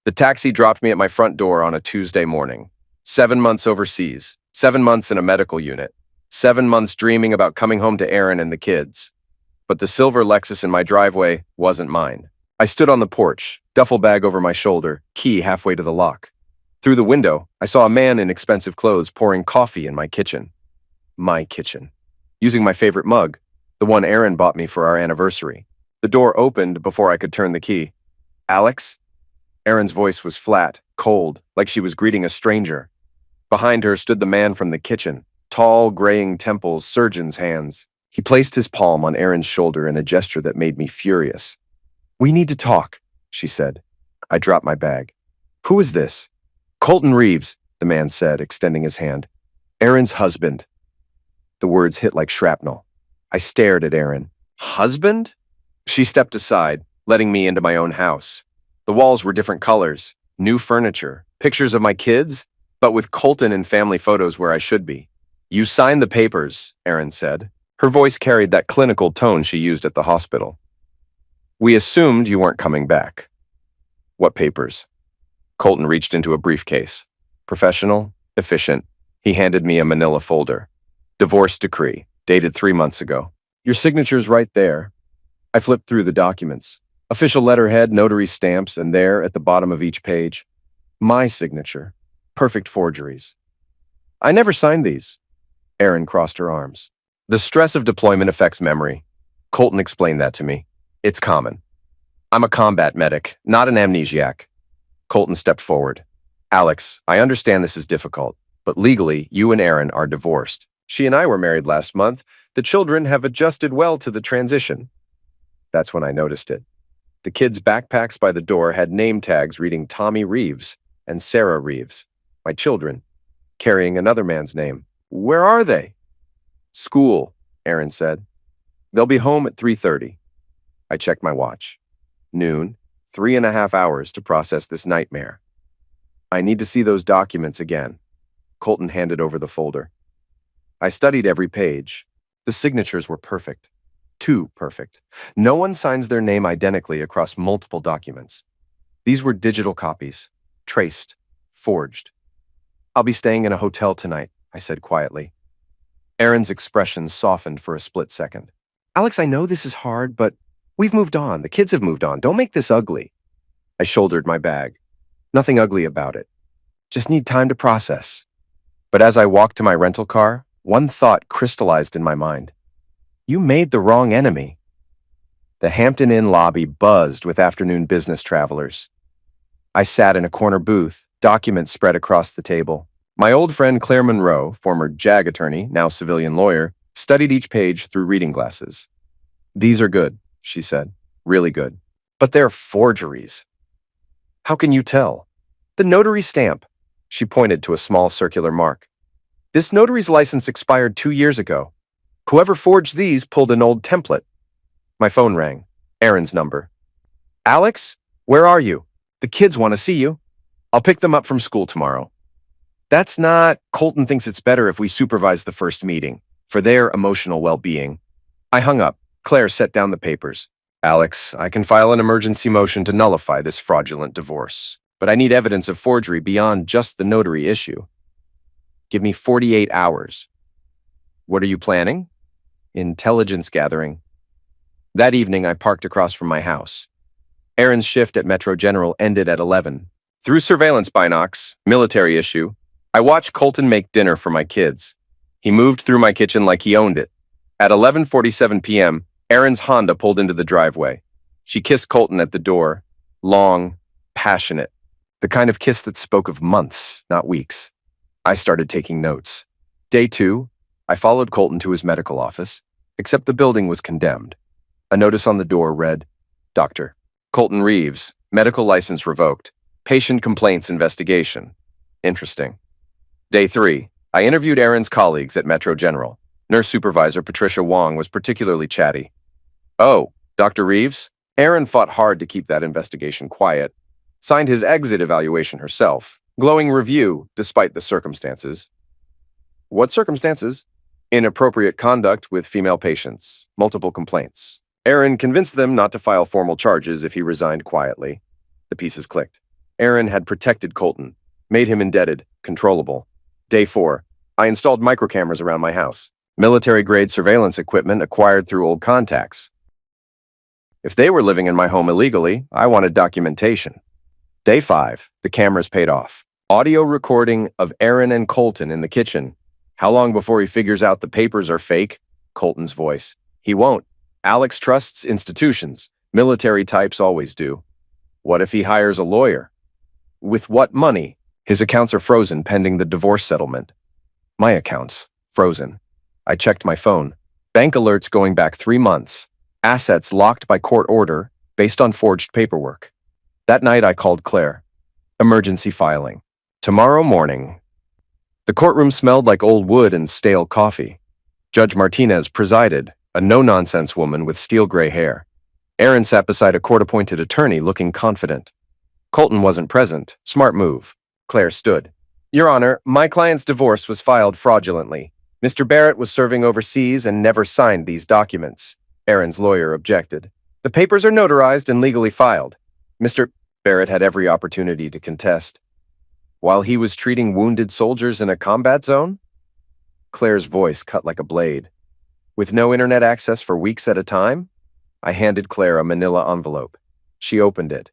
The taxi dropped me at my front door on a Tuesday morning. 7 months overseas, 7 months in a medical unit, 7 months dreaming about coming home to Aaron and the kids. But the silver Lexus in my driveway wasn't mine. I stood on the porch, duffel bag over my shoulder, key halfway to the lock. Through the window, I saw a man in expensive clothes pouring coffee in my kitchen. My kitchen. Using my favorite mug, the one Aaron bought me for our anniversary. The door opened before I could turn the key. "Alex?" Erin's voice was flat, cold, like she was greeting a stranger. Behind her stood the man from the kitchen, tall, graying temples, surgeon's hands. He placed his palm on Erin's shoulder in a gesture that made me furious. "We need to talk," she said. I dropped my bag. "Who is this?" "Colton Reeves," the man said, extending his hand. "Erin's husband." The words hit like shrapnel. I stared at Erin. "Husband?" She stepped aside, letting me into my own house. The walls were different colors, new furniture, pictures of my kids, but with Colton and family photos where I should be. "You signed the papers," Erin said. Her voice carried that clinical tone she used at the hospital. "We assumed you weren't coming back." "What papers?" Colton reached into a briefcase. Professional, efficient, he handed me a manila folder. "Divorce decree, dated 3 months ago. Your signature's right there." I flipped through the documents. Official letterhead, notary stamps, and there, at the bottom of each page, my signature. Perfect forgeries. "I never signed these." Erin crossed her arms. "The stress of deployment affects memory." Colton explained that to me. "It's common. I'm a combat medic, not an amnesiac." Colton stepped forward. "Alex, I understand this is difficult, but legally, you and Erin are divorced. She and I were married last month. The children have adjusted well to the transition." That's when I noticed it. The kids' backpacks by the door had name tags reading Tommy Reeves and Sarah Reeves, my children, carrying another man's name. "Where are they?" "School," Erin said. "They'll be home at 3:30. I checked my watch. Noon, 3.5 hours to process this nightmare. "I need to see those documents again." Colton handed over the folder. I studied every page. The signatures were perfect. Too perfect. No one signs their name identically across multiple documents. These were digital copies. Traced. Forged. "I'll be staying in a hotel tonight," I said quietly. Erin's expression softened for a split second. "Alex, I know this is hard, but we've moved on. The kids have moved on. Don't make this ugly." I shouldered my bag. Nothing ugly about it. Just need time to process. But as I walked to my rental car, one thought crystallized in my mind. You made the wrong enemy. The Hampton Inn lobby buzzed with afternoon business travelers. I sat in a corner booth, documents spread across the table. My old friend Claire Monroe, former JAG attorney, now civilian lawyer, studied each page through reading glasses. "These are good," she said. "Really good. But they're forgeries." "How can you tell?" "The notary stamp." She pointed to a small circular mark. "This notary's license expired 2 years ago. Whoever forged these pulled an old template." My phone rang. Erin's number. "Alex, where are you? The kids want to see you. I'll pick them up from school tomorrow." "That's not... Colton thinks it's better if we supervise the first meeting, for their emotional well-being." I hung up. Claire set down the papers. "Alex, I can file an emergency motion to nullify this fraudulent divorce, but I need evidence of forgery beyond just the notary issue. Give me 48 hours. "What are you planning?" "Intelligence gathering." That evening, I parked across from my house. Erin's shift at Metro General ended at 11. Through surveillance binocs, military issue, I watched Colton make dinner for my kids. He moved through my kitchen like he owned it. At 11:47 p.m., Erin's Honda pulled into the driveway. She kissed Colton at the door. Long, passionate. The kind of kiss that spoke of months, not weeks. I started taking notes. Day 2, I followed Colton to his medical office, except the building was condemned. A notice on the door read, "Dr. Colton Reeves, medical license revoked. Patient complaints investigation." Interesting. Day 3, I interviewed Erin's colleagues at Metro General. Nurse supervisor Patricia Wong was particularly chatty. "Oh, Dr. Reeves?" Erin fought hard to keep that investigation quiet. Signed his exit evaluation herself. Glowing review, despite the circumstances. "What circumstances?" "Inappropriate conduct with female patients. Multiple complaints." Erin convinced them not to file formal charges if he resigned quietly. The pieces clicked. Aaron had protected Colton, made him indebted, controllable. Day 4. I installed microcameras around my house. Military-grade surveillance equipment acquired through old contacts. If they were living in my home illegally, I wanted documentation. Day 5. The cameras paid off. Audio recording of Aaron and Colton in the kitchen. How long before he figures out the papers are fake? Colton's voice. He won't. Alex trusts institutions. Military types always do. What if he hires a lawyer? With what money? His accounts are frozen pending the divorce settlement. My accounts. Frozen. I checked my phone. Bank alerts going back 3 months. Assets locked by court order based on forged paperwork. That night I called Claire. Emergency filing. Tomorrow morning. The courtroom smelled like old wood and stale coffee. Judge Martinez presided, a no-nonsense woman with steel-gray hair. Aaron sat beside a court-appointed attorney looking confident. Colton wasn't present. Smart move. Claire stood. Your Honor, my client's divorce was filed fraudulently. Mr. Barrett was serving overseas and never signed these documents. Aaron's lawyer objected. The papers are notarized and legally filed. Mr. Barrett had every opportunity to contest. While he was treating wounded soldiers in a combat zone? Claire's voice cut like a blade. With no internet access for weeks at a time? I handed Claire a manila envelope. She opened it.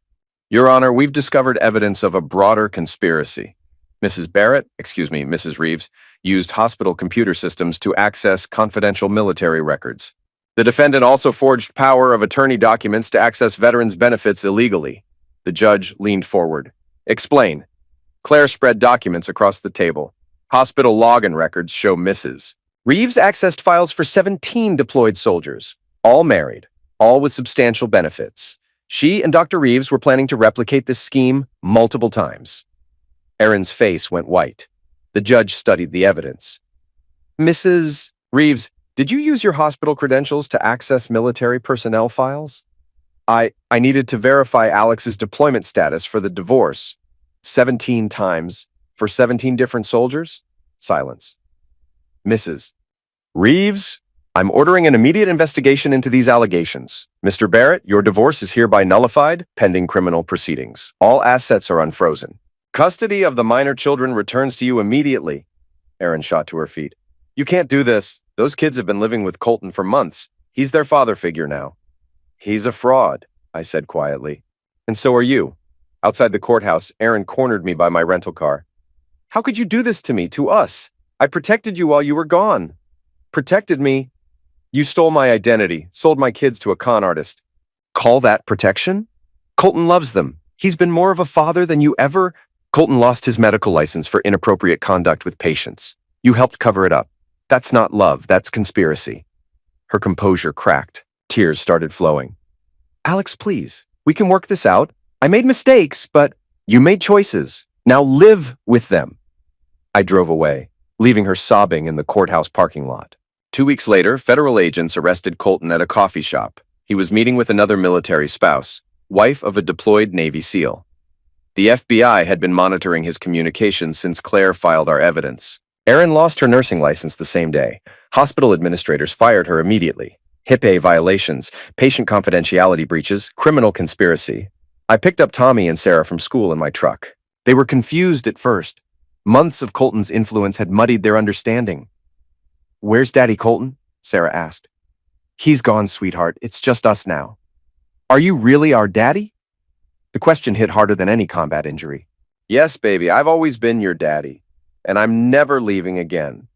Your Honor, we've discovered evidence of a broader conspiracy. Mrs. Reeves, used hospital computer systems to access confidential military records. The defendant also forged power of attorney documents to access veterans' benefits illegally. The judge leaned forward. Explain. Claire spread documents across the table. Hospital login records show Mrs. Reeves accessed files for 17 deployed soldiers, all married, all with substantial benefits. She and Dr. Reeves were planning to replicate this scheme multiple times. Aaron's face went white. The judge studied the evidence. Mrs. Reeves, did you use your hospital credentials to access military personnel files? I needed to verify Alex's deployment status for the divorce. 17 times for 17 different soldiers? Silence. Mrs. Reeves, I'm ordering an immediate investigation into these allegations. Mr. Barrett, your divorce is hereby nullified, pending criminal proceedings. All assets are unfrozen. Custody of the minor children returns to you immediately. Aaron shot to her feet. You can't do this. Those kids have been living with Colton for months. He's their father figure now. He's a fraud, I said quietly. And so are you. Outside the courthouse, Aaron cornered me by my rental car. How could you do this to me, to us? I protected you while you were gone. Protected me? You stole my identity, sold my kids to a con artist. Call that protection? Colton loves them. He's been more of a father than you ever... Colton lost his medical license for inappropriate conduct with patients. You helped cover it up. That's not love, that's conspiracy. Her composure cracked. Tears started flowing. Alex, please, we can work this out. I made mistakes, but you made choices. Now live with them. I drove away, leaving her sobbing in the courthouse parking lot. 2 weeks later, federal agents arrested Colton at a coffee shop. He was meeting with another military spouse, wife of a deployed Navy SEAL. The FBI had been monitoring his communications since Claire filed our evidence. Aaron lost her nursing license the same day. Hospital administrators fired her immediately. HIPAA violations, patient confidentiality breaches, criminal conspiracy. I picked up Tommy and Sarah from school in my truck. They were confused at first. Months of Colton's influence had muddied their understanding. Where's Daddy Colton? Sarah asked. He's gone, sweetheart. It's just us now. Are you really our daddy? The question hit harder than any combat injury. Yes, baby, I've always been your daddy, and I'm never leaving again.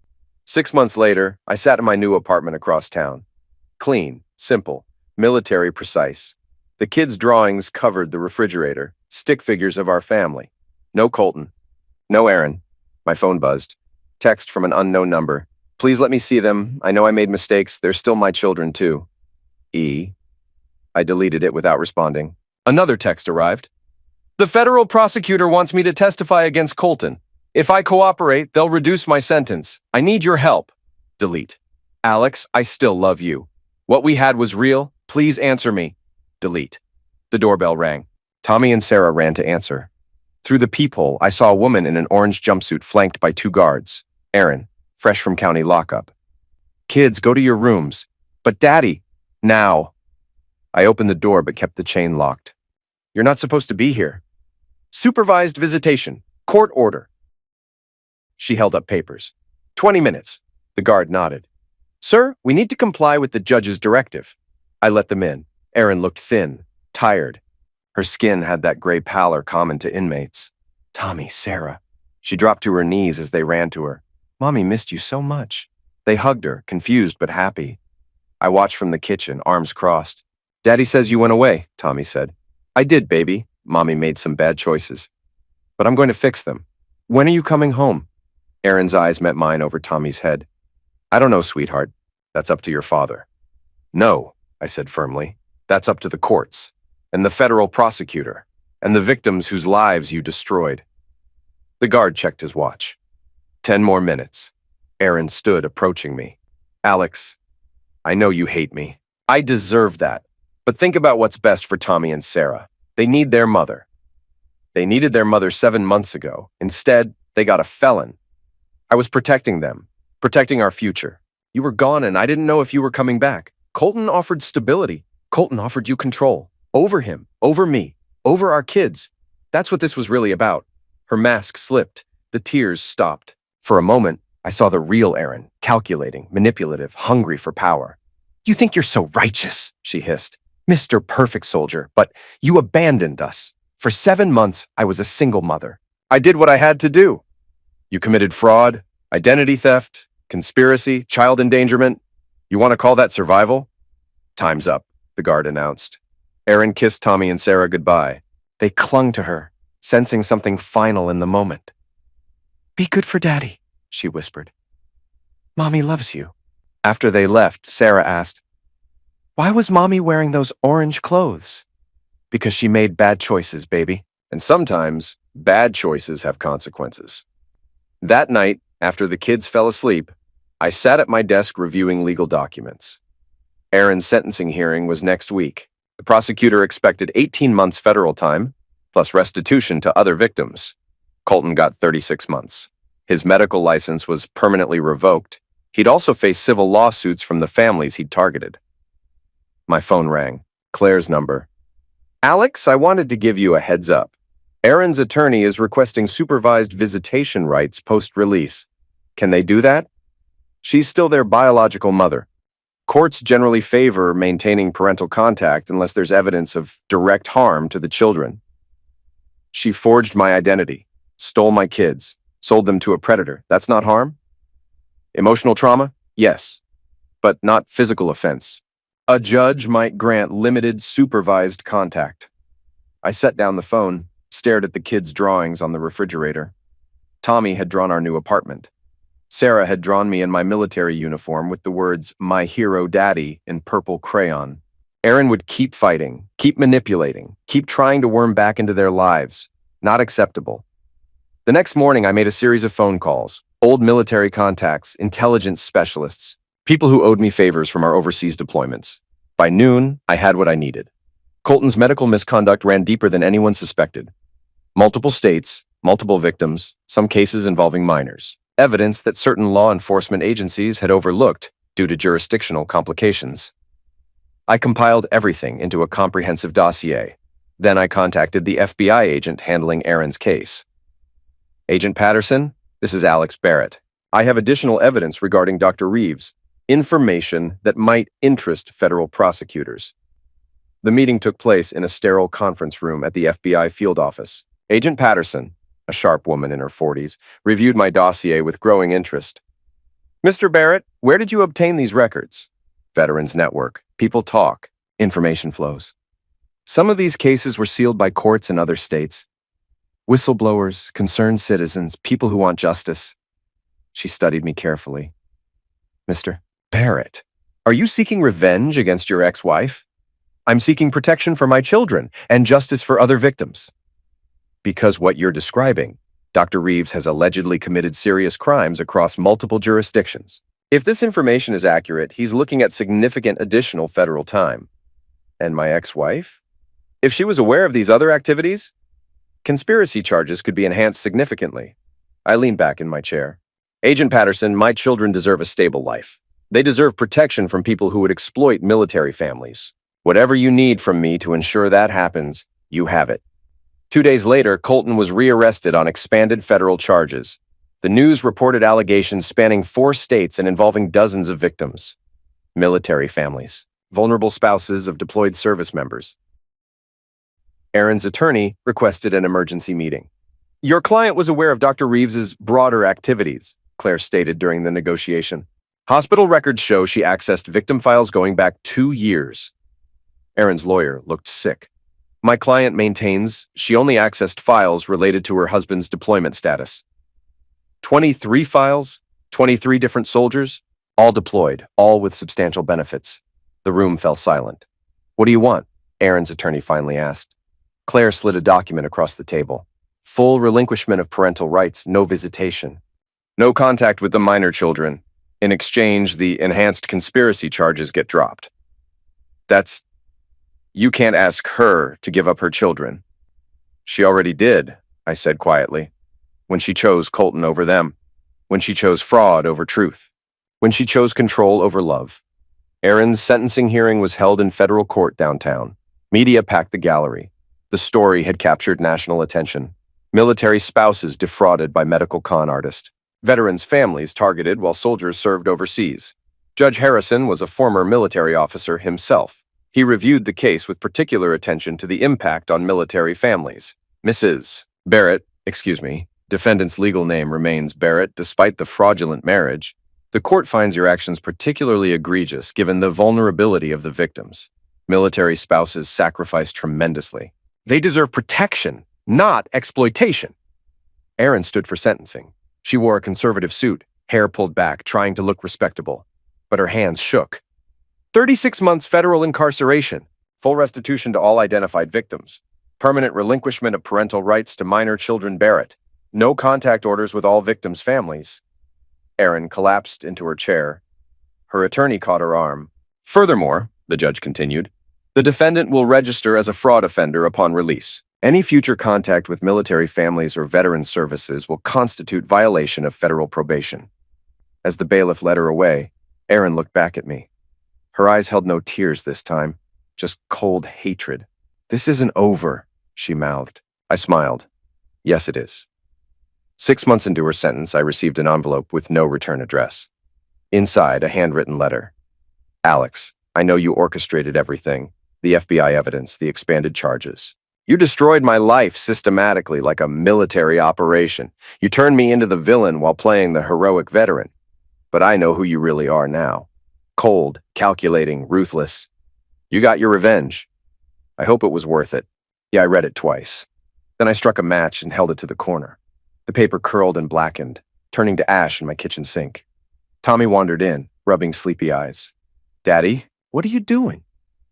6 months later, I sat in my new apartment across town. Clean, simple, military precise. The kids' drawings covered the refrigerator, stick figures of our family. No Colton. No Aaron. My phone buzzed. Text from an unknown number. Please let me see them. I know I made mistakes. They're still my children, too. E. I deleted it without responding. Another text arrived. The federal prosecutor wants me to testify against Colton. If I cooperate, they'll reduce my sentence. I need your help. Delete. Alex, I still love you. What we had was real. Please answer me. Delete. The doorbell rang. Tommy and Sarah ran to answer. Through the peephole, I saw a woman in an orange jumpsuit flanked by 2 guards. Aaron, fresh from county lockup. Kids, go to your rooms. But Daddy, now. I opened the door but kept the chain locked. You're not supposed to be here. Supervised visitation. Court order. She held up papers. 20 minutes. The guard nodded. Sir, we need to comply with the judge's directive. I let them in. Erin looked thin, tired. Her skin had that gray pallor common to inmates. Tommy, Sarah. She dropped to her knees as they ran to her. Mommy missed you so much. They hugged her, confused but happy. I watched from the kitchen, arms crossed. Daddy says you went away, Tommy said. I did, baby. Mommy made some bad choices. But I'm going to fix them. When are you coming home? Erin's eyes met mine over Tommy's head. I don't know, sweetheart. That's up to your father. No, I said firmly. That's up to the courts, and the federal prosecutor, and the victims whose lives you destroyed. The guard checked his watch. 10 more minutes. Erin stood, approaching me. Alex, I know you hate me. I deserve that. But think about what's best for Tommy and Sarah. They need their mother. They needed their mother 7 months ago. Instead, they got a felon. I was protecting them, protecting our future. You were gone and I didn't know if you were coming back. Colton offered stability. Colton offered you control. Over him, over me, over our kids. That's what this was really about. Her mask slipped. The tears stopped. For a moment, I saw the real Erin, calculating, manipulative, hungry for power. You think you're so righteous, she hissed. Mr. Perfect Soldier, but you abandoned us. For 7 months, I was a single mother. I did what I had to do. You committed fraud, identity theft, conspiracy, child endangerment. You want to call that survival? Time's up, the guard announced. Erin kissed Tommy and Sarah goodbye. They clung to her, sensing something final in the moment. Be good for Daddy, she whispered. Mommy loves you. After they left, Sarah asked, why was Mommy wearing those orange clothes? Because she made bad choices, baby. And sometimes, bad choices have consequences. That night, after the kids fell asleep, I sat at my desk reviewing legal documents. Erin's sentencing hearing was next week. The prosecutor expected 18 months federal time, plus restitution to other victims. Colton got 36 months. His medical license was permanently revoked. He'd also face civil lawsuits from the families he'd targeted. My phone rang. Claire's number. Alex, I wanted to give you a heads up. Erin's attorney is requesting supervised visitation rights post-release. Can they do that? She's still their biological mother. Courts generally favor maintaining parental contact unless there's evidence of direct harm to the children. She forged my identity, stole my kids, sold them to a predator. That's not harm? Emotional trauma? Yes, but not physical offense. A judge might grant limited supervised contact. I set down the phone, stared at the kids' drawings on the refrigerator. Tommy had drawn our new apartment. Sarah had drawn me in my military uniform with the words, "My hero daddy," in purple crayon. Erin would keep fighting, keep manipulating, keep trying to worm back into their lives. Not acceptable. The next morning, I made a series of phone calls. Old military contacts, intelligence specialists, people who owed me favors from our overseas deployments. By noon, I had what I needed. Colton's medical misconduct ran deeper than anyone suspected. Multiple states, multiple victims, some cases involving minors. Evidence that certain law enforcement agencies had overlooked due to jurisdictional complications. I compiled everything into a comprehensive dossier. Then I contacted the FBI agent handling Erin's case. Agent Patterson, this is Alex Barrett. I have additional evidence regarding Dr. Reeves, information that might interest federal prosecutors. The meeting took place in a sterile conference room at the FBI field office. Agent Patterson, a sharp woman in her 40s, reviewed my dossier with growing interest. Mr. Barrett, where did you obtain these records? Veterans Network. People talk. Information flows. Some of these cases were sealed by courts in other states. Whistleblowers, concerned citizens, people who want justice. She studied me carefully. Mr. Barrett, are you seeking revenge against your ex-wife? I'm seeking protection for my children and justice for other victims. Because what you're describing, Dr. Reeves has allegedly committed serious crimes across multiple jurisdictions. If this information is accurate, he's looking at significant additional federal time. And my ex-wife? If she was aware of these other activities, conspiracy charges could be enhanced significantly. I leaned back in my chair. Agent Patterson, my children deserve a stable life. They deserve protection from people who would exploit military families. Whatever you need from me to ensure that happens, you have it. 2 days later, Colton was rearrested on expanded federal charges. The news reported allegations spanning 4 states and involving dozens of victims. Military families, vulnerable spouses of deployed service members. Aaron's attorney requested an emergency meeting. Your client was aware of Dr. Reeves's broader activities, Claire stated during the negotiation. Hospital records show she accessed victim files going back 2 years. Aaron's lawyer looked sick. My client maintains she only accessed files related to her husband's deployment status. 23 files, 23 different soldiers, all deployed, all with substantial benefits. The room fell silent. What do you want? Aaron's attorney finally asked. Claire slid a document across the table. Full relinquishment of parental rights, no visitation. No contact with the minor children. In exchange, the enhanced conspiracy charges get dropped. You can't ask her to give up her children. She already did, I said quietly. When she chose Colton over them. When she chose fraud over truth. When she chose control over love. Aaron's sentencing hearing was held in federal court downtown. Media packed the gallery. The story had captured national attention. Military spouses defrauded by medical con artist. Veterans' families targeted while soldiers served overseas. Judge Harrison was a former military officer himself. He reviewed the case with particular attention to the impact on military families. Mrs. Barrett, defendant's legal name remains Barrett despite the fraudulent marriage. The court finds your actions particularly egregious given the vulnerability of the victims. Military spouses sacrifice tremendously. They deserve protection, not exploitation. Aaron stood for sentencing. She wore a conservative suit, hair pulled back, trying to look respectable. But her hands shook. 36 months federal incarceration, full restitution to all identified victims, permanent relinquishment of parental rights to minor children Barrett, no contact orders with all victims' families. Aaron collapsed into her chair. Her attorney caught her arm. Furthermore, the judge continued, the defendant will register as a fraud offender upon release. Any future contact with military families or veteran services will constitute violation of federal probation. As the bailiff led her away, Aaron looked back at me. Her eyes held no tears this time, just cold hatred. This isn't over, she mouthed. I smiled. Yes, it is. 6 months into her sentence, I received an envelope with no return address. Inside, a handwritten letter. Alex, I know you orchestrated everything. The FBI evidence, the expanded charges. You destroyed my life systematically like a military operation. You turned me into the villain while playing the heroic veteran. But I know who you really are now. Cold, calculating, ruthless. You got your revenge. I hope it was worth it. Yeah, I read it twice. Then I struck a match and held it to the corner. The paper curled and blackened, turning to ash in my kitchen sink. Tommy wandered in, rubbing sleepy eyes. Daddy, what are you doing?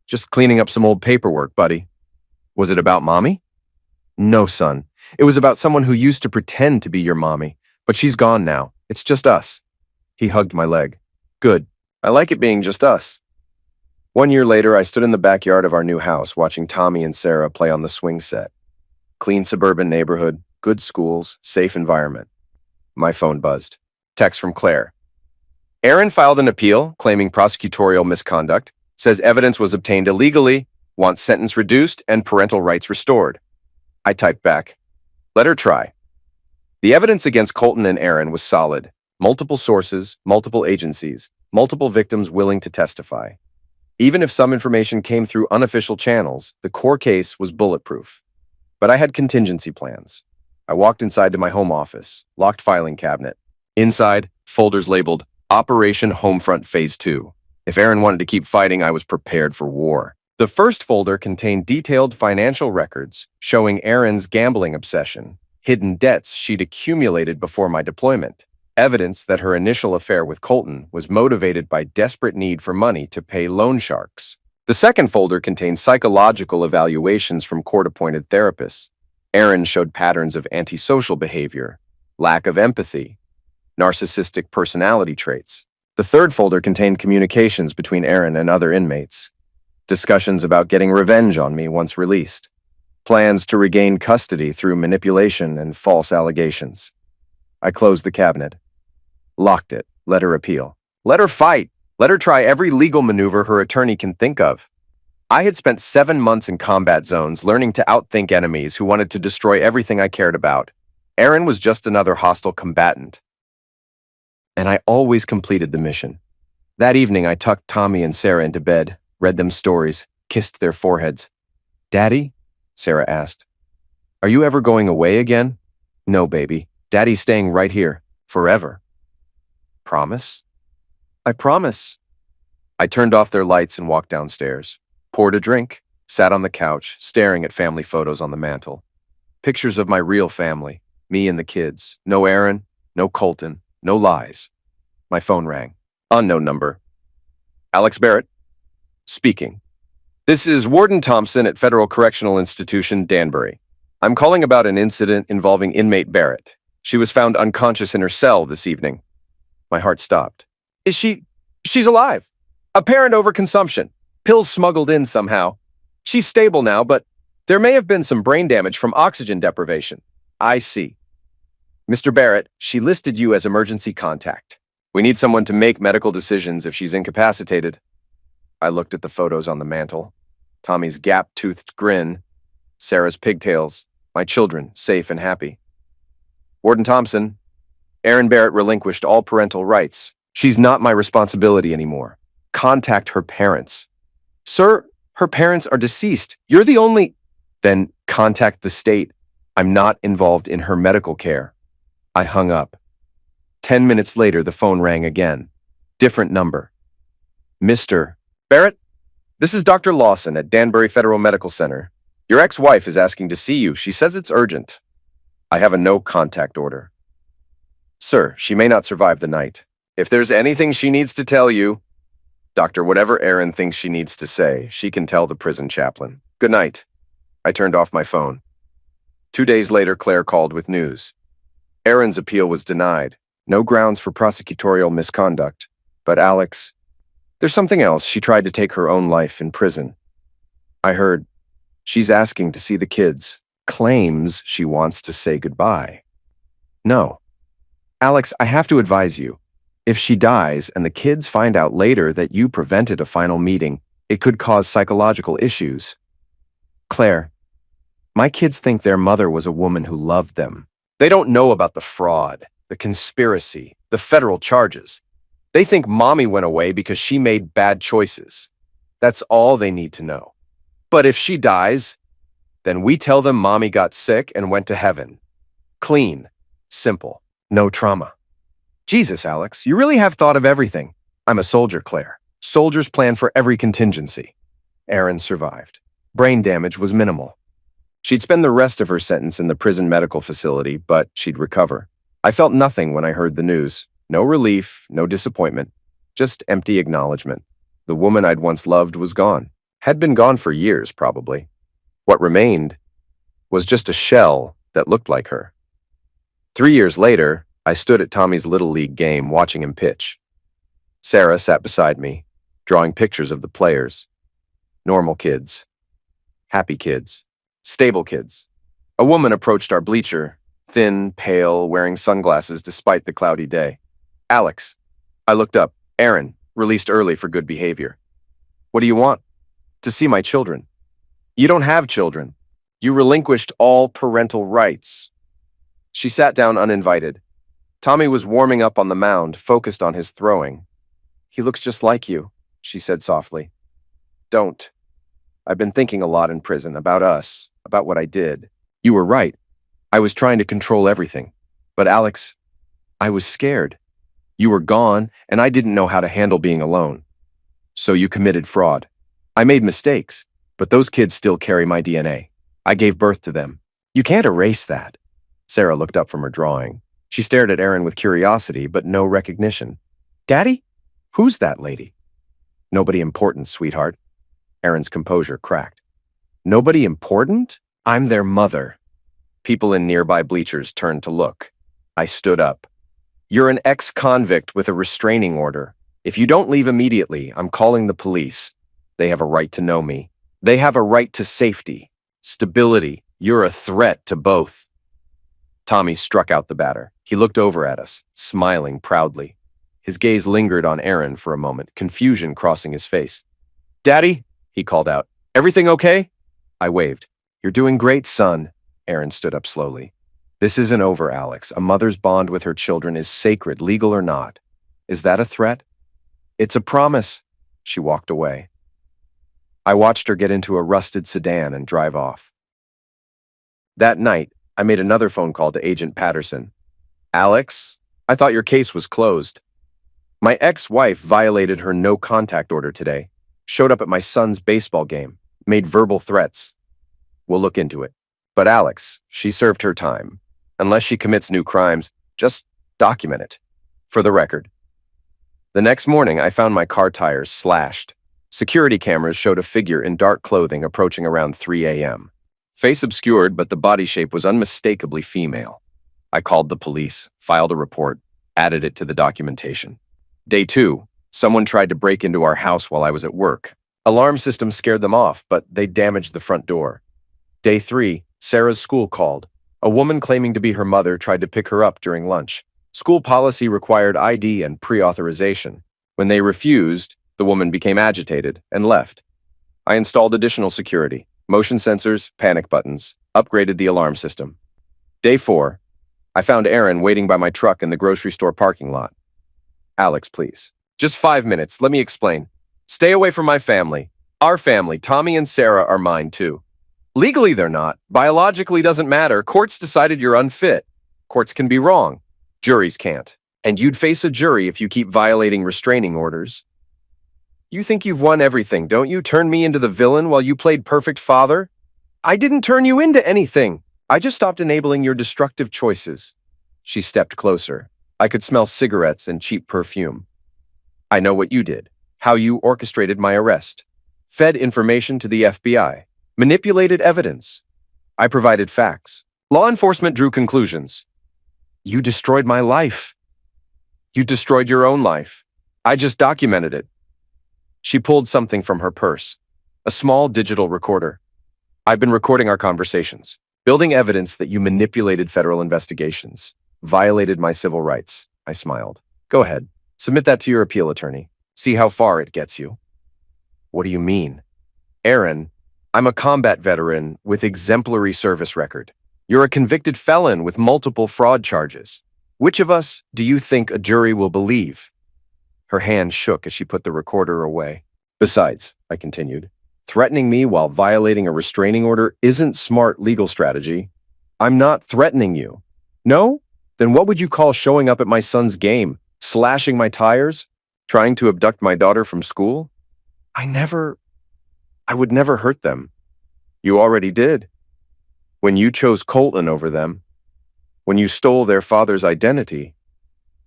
Just cleaning up some old paperwork, buddy. Was it about mommy? No, son. It was about someone who used to pretend to be your mommy, but she's gone now. It's just us. He hugged my leg. Good. I like it being just us. 1 year later, I stood in the backyard of our new house watching Tommy and Sarah play on the swing set. Clean suburban neighborhood, good schools, safe environment. My phone buzzed. Text from Claire. Aaron filed an appeal claiming prosecutorial misconduct, says evidence was obtained illegally, wants sentence reduced and parental rights restored. I typed back. Let her try. The evidence against Colton and Aaron was solid. Multiple sources, multiple agencies, multiple victims willing to testify. Even if some information came through unofficial channels, the core case was bulletproof. But I had contingency plans. I walked inside to my home office, locked filing cabinet. Inside, folders labeled Operation Homefront Phase 2. If Aaron wanted to keep fighting, I was prepared for war. The first folder contained detailed financial records showing Aaron's gambling obsession, hidden debts she'd accumulated before my deployment, evidence that her initial affair with Colton was motivated by desperate need for money to pay loan sharks. The second folder contained psychological evaluations from court-appointed therapists. Aaron showed patterns of antisocial behavior, lack of empathy, narcissistic personality traits. The third folder contained communications between Aaron and other inmates, discussions about getting revenge on me once released, plans to regain custody through manipulation and false allegations. I closed the cabinet, locked it, let her appeal. Let her fight. Let her try every legal maneuver her attorney can think of. I had spent 7 months in combat zones learning to outthink enemies who wanted to destroy everything I cared about. Aaron was just another hostile combatant, and I always completed the mission. That evening, I tucked Tommy and Sarah into bed, read them stories, kissed their foreheads. "Daddy?" Sarah asked. "Are you ever going away again?" "No, baby. Daddy's staying right here, forever." "Promise?" "I promise." I turned off their lights and walked downstairs, poured a drink, sat on the couch, staring at family photos on the mantel. Pictures of my real family, me and the kids. No Aaron, no Colton, no lies. My phone rang. Unknown number. "Alex Barrett?" "Speaking. This is Warden Thompson at Federal Correctional Institution, Danbury. I'm calling about an incident involving inmate Barrett. She was found unconscious in her cell this evening." My heart stopped. She's alive. Apparent overconsumption. Pills smuggled in somehow. She's stable now, but there may have been some brain damage from oxygen deprivation." "I see. Mr. Barrett, she listed you as emergency contact. We need someone to make medical decisions if she's incapacitated." I looked at the photos on the mantel. Tommy's gap-toothed grin, Sarah's pigtails, my children safe and happy. "Warden Thompson, Aaron Barrett relinquished all parental rights. She's not my responsibility anymore. Contact her parents." "Sir, her parents are deceased. You're the only—" "Then contact the state. I'm not involved in her medical care." I hung up. 10 minutes later, the phone rang again. Different number. "Mr. Barrett, this is Dr. Lawson at Danbury Federal Medical Center. Your ex-wife is asking to see you. She says it's urgent." "I have a no-contact order." "Sir, she may not survive the night. If there's anything she needs to tell you—" "Doctor, whatever Aaron thinks she needs to say, she can tell the prison chaplain. Good night." I turned off my phone. 2 days later, Claire called with news. Aaron's appeal was denied. No grounds for prosecutorial misconduct. But Alex, there's something else. She tried to take her own life in prison. I heard she's asking to see the kids. Claims she wants to say goodbye. No. Alex, I have to advise you. If she dies and the kids find out later that you prevented a final meeting, it could cause psychological issues. Claire, my kids think their mother was a woman who loved them. They don't know about the fraud, the conspiracy, the federal charges. They think mommy went away because she made bad choices. That's all they need to know. But if she dies, then we tell them mommy got sick and went to heaven. Clean, simple, no trauma. Jesus, Alex, you really have thought of everything. I'm a soldier, Claire. Soldiers plan for every contingency. Aaron survived. Brain damage was minimal. She'd spend the rest of her sentence in the prison medical facility, but she'd recover. I felt nothing when I heard the news. No relief, no disappointment, just empty acknowledgement. The woman I'd once loved was gone. Had been gone for years, probably. What remained was just a shell that looked like her. 3 years later, I stood at Tommy's Little League game watching him pitch. Sarah sat beside me, drawing pictures of the players. Normal kids. Happy kids. Stable kids. A woman approached our bleacher, thin, pale, wearing sunglasses despite the cloudy day. Alex. I looked up. Aaron, released early for good behavior. What do you want? To see my children. You don't have children. You relinquished all parental rights. She sat down uninvited. Tommy was warming up on the mound, focused on his throwing. He looks just like you, she said softly. Don't. I've been thinking a lot in prison about us, about what I did. You were right. I was trying to control everything. But Alex, I was scared. You were gone, and I didn't know how to handle being alone. So you committed fraud. I made mistakes, but those kids still carry my DNA. I gave birth to them. You can't erase that. Sarah looked up from her drawing. She stared at Aaron with curiosity, but no recognition. Daddy? Who's that lady? Nobody important, sweetheart. Aaron's composure cracked. Nobody important? I'm their mother. People in nearby bleachers turned to look. I stood up. You're an ex-convict with a restraining order. If you don't leave immediately, I'm calling the police. They have a right to know me. They have a right to safety, stability. You're a threat to both. Tommy struck out the batter. He looked over at us, smiling proudly. His gaze lingered on Aaron for a moment, confusion crossing his face. Daddy, he called out, Everything okay? I waved. You're doing great, son. Aaron stood up slowly. This isn't over, Alex. A mother's bond with her children is sacred, legal or not. Is that a threat? It's a promise. She walked away. I watched her get into a rusted sedan and drive off. That night, I made another phone call to Agent Patterson. Alex, I thought your case was closed. My ex-wife violated her no-contact order today, showed up at my son's baseball game, made verbal threats. We'll look into it. But Alex, she served her time. Unless she commits new crimes, just document it. For the record. The next morning, I found my car tires slashed. Security cameras showed a figure in dark clothing approaching around 3 a.m. Face obscured, but the body shape was unmistakably female. I called the police, filed a report, added it to the documentation. Day 2, someone tried to break into our house while I was at work. Alarm system scared them off, but they damaged the front door. Day 3, Sarah's school called. A woman claiming to be her mother tried to pick her up during lunch. School policy required ID and pre-authorization. When they refused, the woman became agitated and left. I installed additional security, motion sensors, panic buttons, upgraded the alarm system. Day 4, I found Aaron waiting by my truck in the grocery store parking lot. Alex, please. Just 5 minutes, let me explain. Stay away from my family. Our family, Tommy and Sarah, are mine too. Legally, they're not. Biologically, doesn't matter. Courts decided you're unfit. Courts can be wrong. Juries can't. And you'd face a jury if you keep violating restraining orders. You think you've won everything, don't you? Turn me into the villain while you played perfect father? I didn't turn you into anything. I just stopped enabling your destructive choices. She stepped closer. I could smell cigarettes and cheap perfume. I know what you did, how you orchestrated my arrest, fed information to the FBI, manipulated evidence. I provided facts. Law enforcement drew conclusions. You destroyed my life. You destroyed your own life. I just documented it. She pulled something from her purse, a small digital recorder. I've been recording our conversations, building evidence that you manipulated federal investigations, violated my civil rights. I smiled. Go ahead. Submit that to your appeal attorney. See how far it gets you. What do you mean? Aaron, I'm a combat veteran with exemplary service record. You're a convicted felon with multiple fraud charges. Which of us do you think a jury will believe? Her hand shook as she put the recorder away. Besides, I continued, threatening me while violating a restraining order isn't smart legal strategy. I'm not threatening you. No? Then what would you call showing up at my son's game, slashing my tires, trying to abduct my daughter from school? I would never hurt them. You already did. When you chose Colton over them, when you stole their father's identity,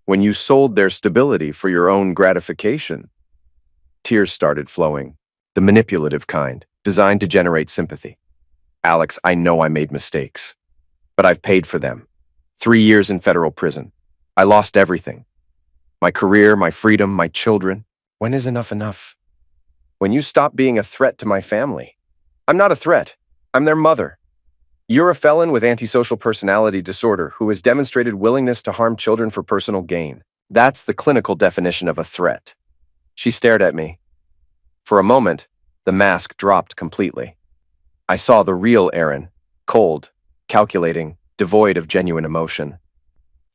when you sold their stability for your own gratification. Tears started flowing, the manipulative kind, designed to generate sympathy. Alex, I know I made mistakes, but I've paid for them. 3 years in federal prison. I lost everything. My career, my freedom, my children. When is enough enough? When you stop being a threat to my family. I'm not a threat. I'm their mother. You're a felon with antisocial personality disorder who has demonstrated willingness to harm children for personal gain. That's the clinical definition of a threat. She stared at me. For a moment, the mask dropped completely. I saw the real Aaron, cold, calculating, devoid of genuine emotion.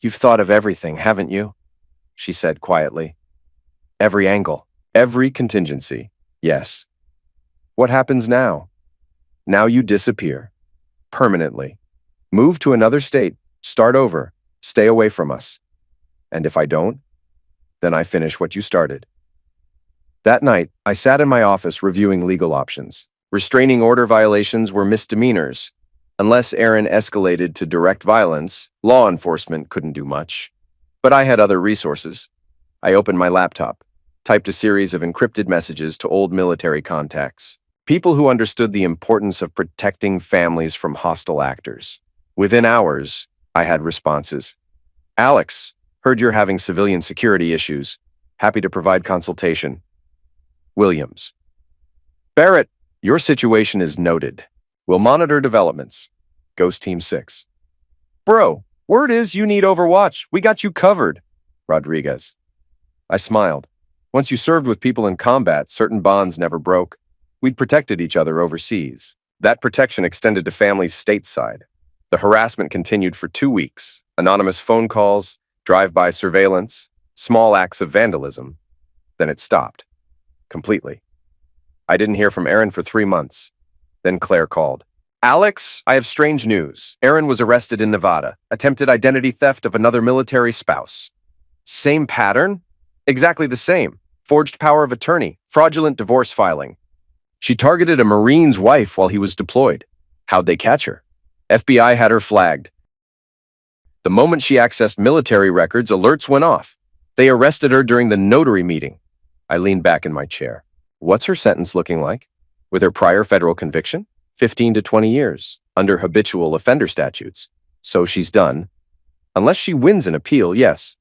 You've thought of everything, haven't you? She said quietly. Every angle, every contingency. Yes. What happens now? Now you disappear. Permanently. Move to another state. Start over. Stay away from us. And if I don't, then I finish what you started. That night, I sat in my office reviewing legal options. Restraining order violations were misdemeanors. Unless Aaron escalated to direct violence, law enforcement couldn't do much. But I had other resources. I opened my laptop, typed a series of encrypted messages to old military contacts. People who understood the importance of protecting families from hostile actors. Within hours, I had responses. Alex, heard you're having civilian security issues. Happy to provide consultation. Williams. Barrett, your situation is noted. We'll monitor developments. Ghost Team 6. Bro, word is you need Overwatch. We got you covered. Rodriguez. I smiled. Once you served with people in combat, certain bonds never broke. We'd protected each other overseas. That protection extended to families stateside. The harassment continued for 2 weeks. Anonymous phone calls, drive-by surveillance, small acts of vandalism. Then it stopped. Completely. I didn't hear from Aaron for 3 months. Then Claire called. Alex, I have strange news. Aaron was arrested in Nevada. Attempted identity theft of another military spouse. Same pattern? Exactly the same. Forged power of attorney. Fraudulent divorce filing. She targeted a Marine's wife while he was deployed. How'd they catch her? FBI had her flagged. The moment she accessed military records, alerts went off. They arrested her during the notary meeting. I leaned back in my chair. What's her sentence looking like? With her prior federal conviction? 15 to 20 years, under habitual offender statutes. So she's done. Unless she wins an appeal, yes.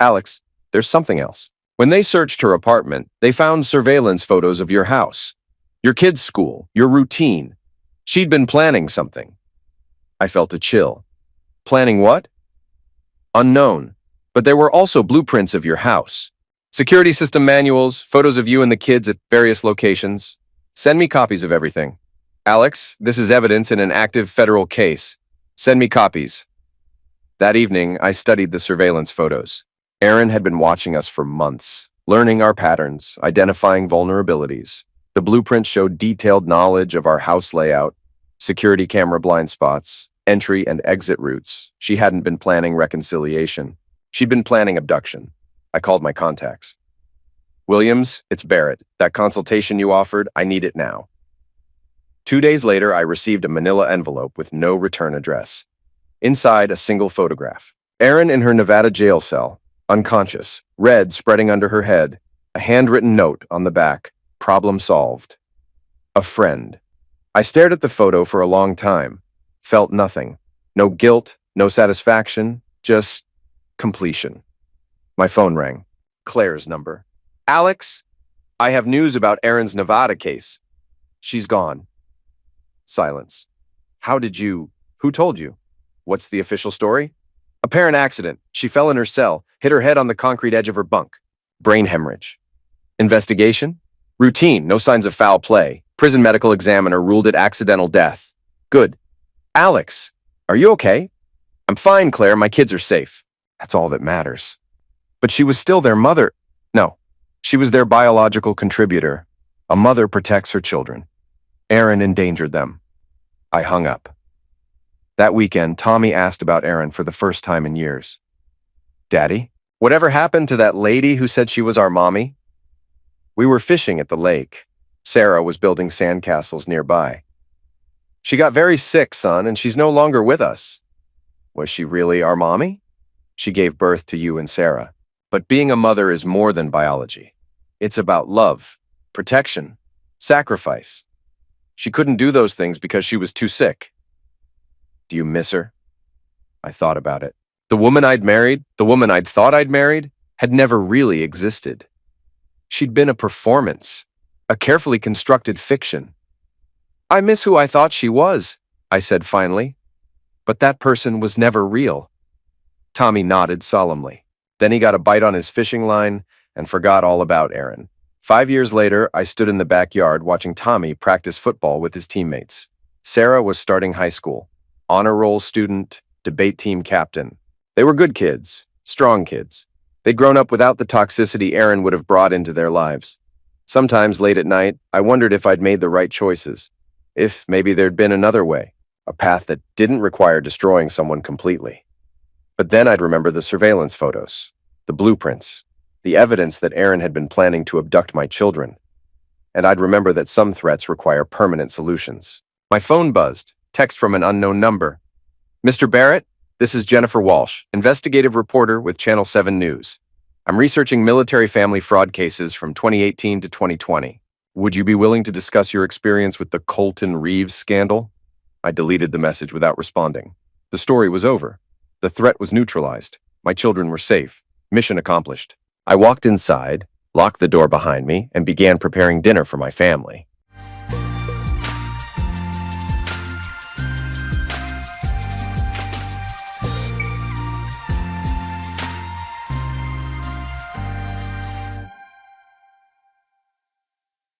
Alex, there's something else. When they searched her apartment, they found surveillance photos of your house, your kids' school, your routine. She'd been planning something. I felt a chill. Planning what? Unknown. But there were also blueprints of your house. Security system manuals, photos of you and the kids at various locations. Send me copies of everything. Alex, this is evidence in an active federal case. Send me copies. That evening, I studied the surveillance photos. Aaron had been watching us for months, learning our patterns, identifying vulnerabilities. The blueprint showed detailed knowledge of our house layout, security camera blind spots, entry and exit routes. She hadn't been planning reconciliation. She'd been planning abduction. I called my contacts. Williams, it's Barrett. That consultation you offered, I need it now. 2 days later, I received a manila envelope with no return address. Inside, a single photograph. Aaron in her Nevada jail cell, unconscious, red spreading under her head, a handwritten note on the back, problem solved. A friend. I stared at the photo for a long time, felt nothing. No guilt, no satisfaction, just completion. My phone rang. Claire's number. Alex, I have news about Aaron's Nevada case. She's gone. Silence. Who told you? What's the official story? Apparent accident. She fell in her cell, hit her head on the concrete edge of her bunk. Brain hemorrhage. Investigation? Routine, no signs of foul play. Prison medical examiner ruled it accidental death. Good. Alex, are you okay? I'm fine, Claire. My kids are safe. That's all that matters. But she was still their mother. No, she was their biological contributor. A mother protects her children. Aaron endangered them. I hung up. That weekend, Tommy asked about Aaron for the first time in years. Daddy, whatever happened to that lady who said she was our mommy? We were fishing at the lake. Sarah was building sandcastles nearby. She got very sick, son, and she's no longer with us. Was she really our mommy? She gave birth to you and Sarah. But being a mother is more than biology. It's about love, protection, sacrifice. She couldn't do those things because she was too sick. Do you miss her? I thought about it. The woman I'd married, the woman I'd thought I'd married, had never really existed. She'd been a performance, a carefully constructed fiction. I miss who I thought she was, I said finally. But that person was never real. Tommy nodded solemnly. Then he got a bite on his fishing line and forgot all about Aaron. 5 years later, I stood in the backyard watching Tommy practice football with his teammates. Sarah was starting high school, honor roll student, debate team captain. They were good kids, strong kids. They'd grown up without the toxicity Aaron would have brought into their lives. Sometimes late at night, I wondered if I'd made the right choices. If maybe there'd been another way, a path that didn't require destroying someone completely. But then I'd remember the surveillance photos, the blueprints, the evidence that Aaron had been planning to abduct my children. And I'd remember that some threats require permanent solutions. My phone buzzed, text from an unknown number. Mr. Barrett, this is Jennifer Walsh, investigative reporter with Channel 7 News. I'm researching military family fraud cases from 2018 to 2020. Would you be willing to discuss your experience with the Colton Reeves scandal? I deleted the message without responding. The story was over. The threat was neutralized. My children were safe. Mission accomplished. I walked inside, locked the door behind me, and began preparing dinner for my family.